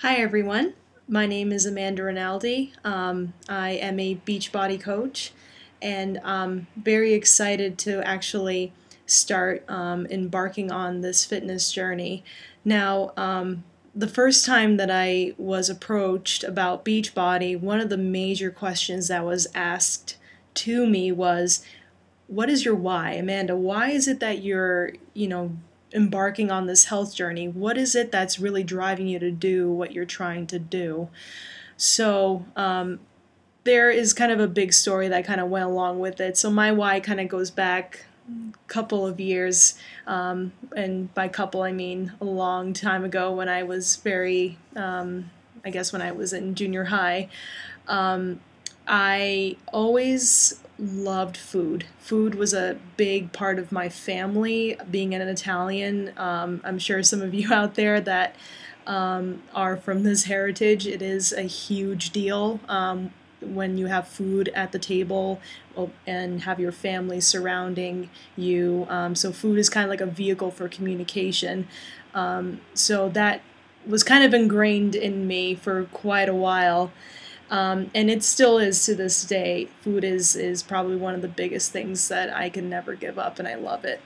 Hi everyone, my name is Amanda Rinaldi. I am a Beachbody coach and I'm very excited to actually start embarking on this fitness journey. Now, the first time that I was approached about Beachbody, one of the major questions that was asked to me was, what is your why? Amanda, why is it that you're embarking on this health journey? What is it that's really driving you to do what you're trying to do? So, there is kind of a big story that kind of went along with it. So my why kind of goes back a couple of years, and by couple I mean a long time ago when I was I guess when I was in junior high. I always loved food. Food was a big part of my family. Being an Italian, I'm sure some of you out there that are from this heritage, it is a huge deal when you have food at the table and have your family surrounding you. So food is kind of like a vehicle for communication. So that was kind of ingrained in me for quite a while. And it still is to this day. Food is probably one of the biggest things that I can never give up, and I love it.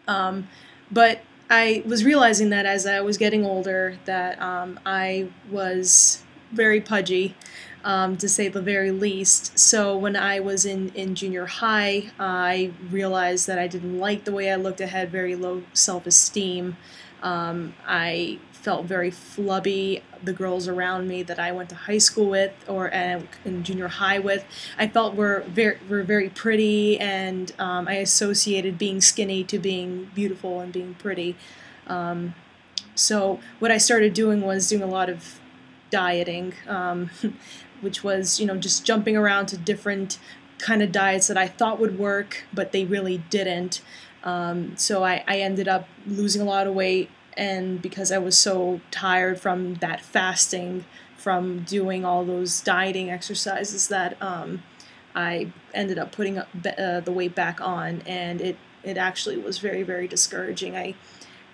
But I was realizing that as I was getting older that I was very pudgy, to say the very least. So when I was in junior high, I realized that I didn't like the way I looked. I had very low self-esteem. I felt very flubby. The girls around me that I went to high school with or in junior high with, I felt were very pretty, and I associated being skinny to being beautiful and being pretty. So what I started doing was doing a lot of dieting, which was just jumping around to different kind of diets that I thought would work, but they really didn't. So I ended up losing a lot of weight, and because I was so tired from that fasting, from doing all those dieting exercises, that I ended up putting the weight back on, and it actually was very discouraging. I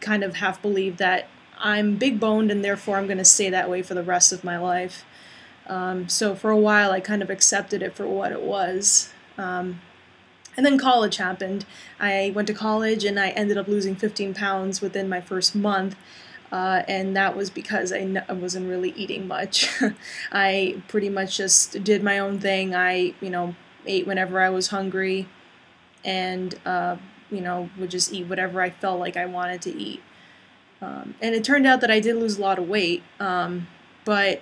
kind of half believe that I'm big boned and therefore I'm going to stay that way for the rest of my life. So for a while I kind of accepted it for what it was. And then college happened. I went to college and I ended up losing 15 pounds within my first month. And that was because I wasn't really eating much. I pretty much just did my own thing. I, ate whenever I was hungry, and, would just eat whatever I felt like I wanted to eat. And it turned out that I did lose a lot of weight. But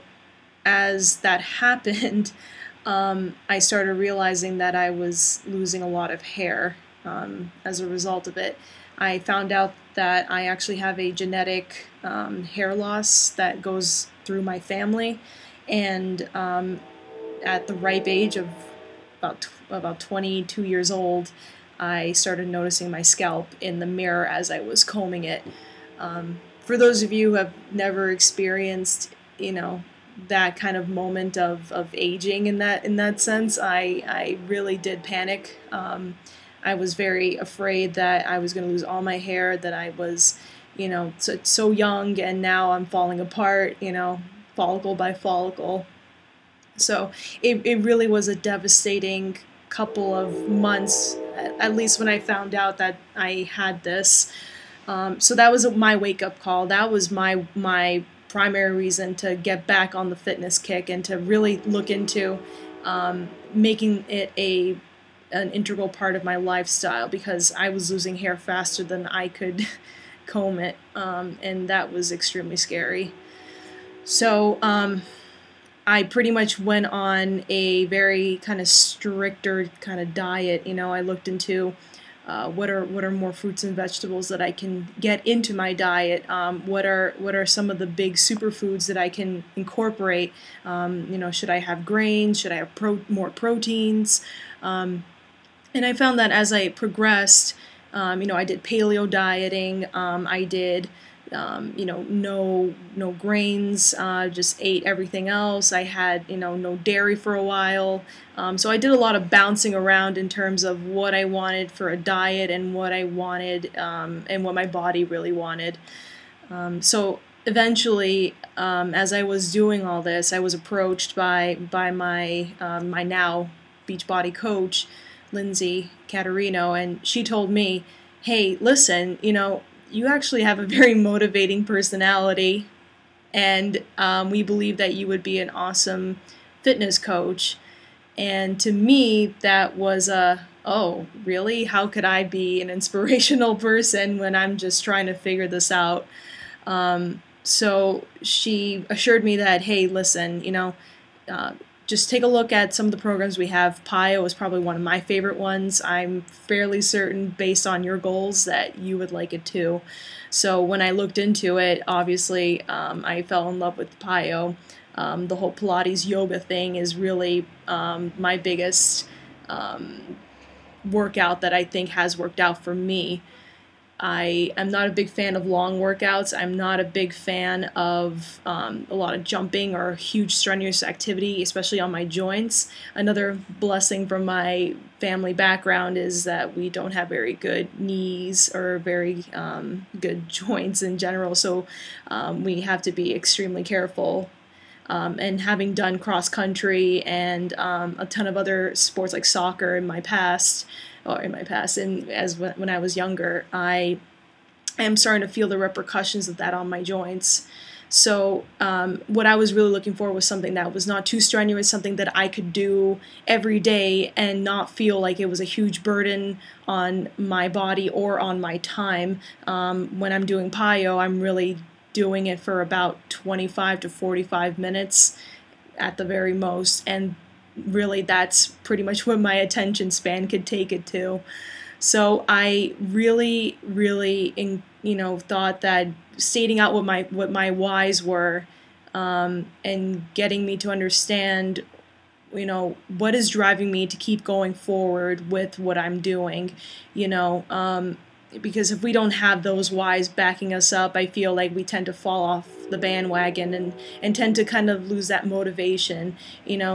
as that happened, I started realizing that I was losing a lot of hair as a result of it. I found out that I actually have a genetic hair loss that goes through my family, and at the ripe age of about 22 years old, I started noticing my scalp in the mirror as I was combing it. For those of you who have never experienced, that kind of moment of aging in that sense, I really did panic. I was very afraid that I was going to lose all my hair, that I was, so young, and now I'm falling apart, follicle by follicle. So it really was a devastating couple of months, at least when I found out that I had this. So that was my wake-up call. That was my primary reason to get back on the fitness kick and to really look into making it an integral part of my lifestyle, because I was losing hair faster than I could comb it, and that was extremely scary. So I pretty much went on a very kind of stricter kind of diet. I looked into what are more fruits and vegetables that I can get into my diet? What are some of the big superfoods that I can incorporate? Should I have grains? Should I have more proteins? And I found that as I progressed, I did paleo dieting. I did no grains, just ate everything else. I had, no dairy for a while. So I did a lot of bouncing around in terms of what I wanted for a diet and what I wanted, and what my body really wanted. So eventually, as I was doing all this, I was approached by my my now BeachBody coach, Lindsay Caterino, and she told me, "Hey, listen, you actually have a very motivating personality, and we believe that you would be an awesome fitness coach." And to me, that was oh, really? How could I be an inspirational person when I'm just trying to figure this out? So she assured me that, hey, listen, just take a look at some of the programs we have. Paleo is probably one of my favorite ones. I'm fairly certain, based on your goals, that you would like it too. So when I looked into it, obviously, I fell in love with Paleo. The whole Pilates yoga thing is really my biggest workout that I think has worked out for me. I am not a big fan of long workouts. I'm not a big fan of a lot of jumping or huge strenuous activity, especially on my joints. Another blessing from my family background is that we don't have very good knees or very good joints in general, so we have to be extremely careful. And having done cross country and a ton of other sports like soccer in my past, and when I was younger, I am starting to feel the repercussions of that on my joints. So what I was really looking for was something that was not too strenuous, something that I could do every day and not feel like it was a huge burden on my body or on my time. When I'm doing paleo, I'm really doing it for about 25 to 45 minutes at the very most, and really that's pretty much what my attention span could take it to. So I really thought that stating out what my whys were, and getting me to understand what is driving me to keep going forward with what I'm doing, because if we don't have those whys backing us up, I feel like we tend to fall off the bandwagon and tend to kind of lose that motivation,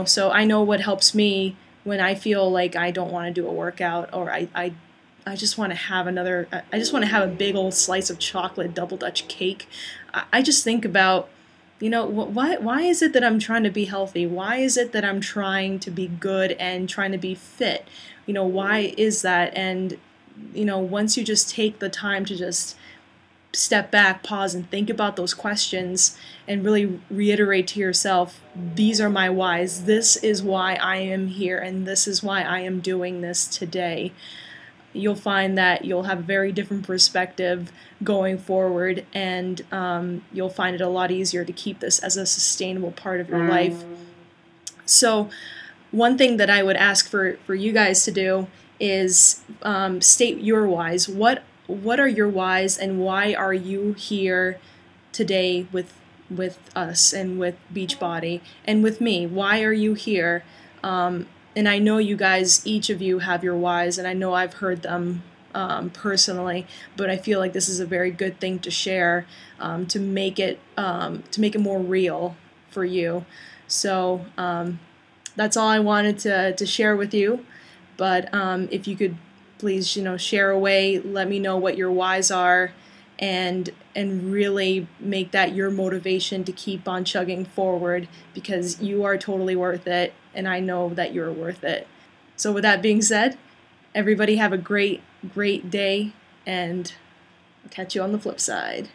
So I know what helps me when I feel like I don't want to do a workout, or I just want to have I just want to have a big old slice of chocolate double Dutch cake. I just think about, why is it that I'm trying to be healthy? Why is it that I'm trying to be good and trying to be fit? Why is that? And once you just take the time to just step back, pause, and think about those questions and really reiterate to yourself, these are my whys. This is why I am here, and this is why I am doing this today. You'll find that you'll have a very different perspective going forward, and you'll find it a lot easier to keep this as a sustainable part of your life. So one thing that I would ask for you guys to do is state your whys. What are your whys, and why are you here today with us and with BeachBody and with me? Why are you here? And I know you guys, each of you, have your whys, and I know I've heard them personally, but I feel like this is a very good thing to share, to make it more real for you. So that's all I wanted to share with you. But if you could please, share away, let me know what your whys are, and really make that your motivation to keep on chugging forward, because you are totally worth it, and I know that you're worth it. So with that being said, everybody have a great day, and I'll catch you on the flip side.